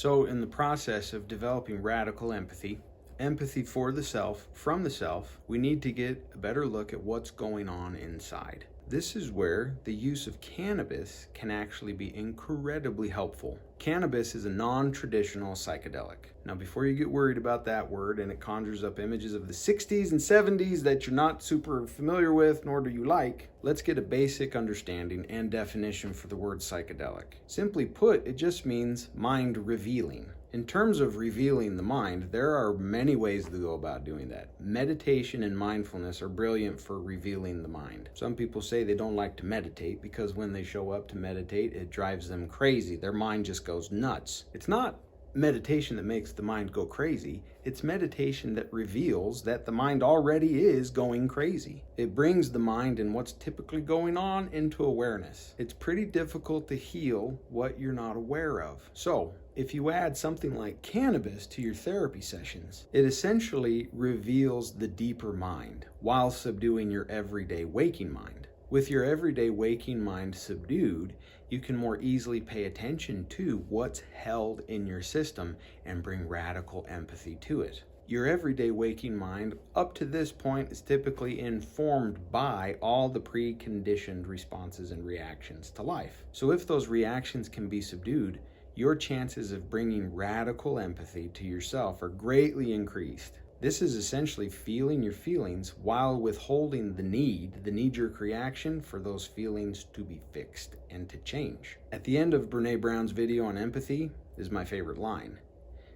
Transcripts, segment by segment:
So, in the process of developing radical empathy for the self, from the self, we need to get a better look at what's going on inside. This is where the use of cannabis can actually be incredibly helpful. Cannabis is a non-traditional psychedelic. Now, before you get worried about that word and it conjures up images of the 60s and 70s that you're not super familiar with, nor do you like, let's get a basic understanding and definition for the word psychedelic. Simply put, it just means mind revealing. In terms of revealing the mind, there are many ways to go about doing that. Meditation and mindfulness are brilliant for revealing the mind. Some people say they don't like to meditate because when they show up to meditate, it drives them crazy. Their mind just goes nuts. It's not meditation that makes the mind go crazy. It's meditation that reveals that the mind already is going crazy. It brings the mind and what's typically going on into awareness. It's pretty difficult to heal what you're not aware of. So, if you add something like cannabis to your therapy sessions, it essentially reveals the deeper mind while subduing your everyday waking mind. With your everyday waking mind subdued, you can more easily pay attention to what's held in your system and bring radical empathy to it. Your everyday waking mind up to this point is typically informed by all the preconditioned responses and reactions to life. So if those reactions can be subdued, your chances of bringing radical empathy to yourself are greatly increased. This is essentially feeling your feelings while withholding the knee-jerk reaction for those feelings to be fixed and to change. At the end of Brené Brown's video on empathy is my favorite line.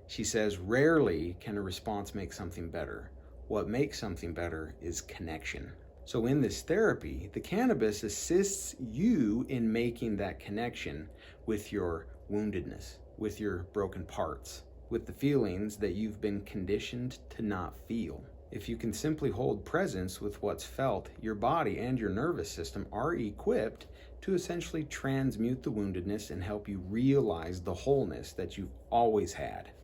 She says, "Rarely can a response make something better. What makes something better is connection." So in this therapy, the cannabis assists you in making that connection with your woundedness, with your broken parts, with the feelings that you've been conditioned to not feel. If you can simply hold presence with what's felt, your body and your nervous system are equipped to essentially transmute the woundedness and help you realize the wholeness that you've always had.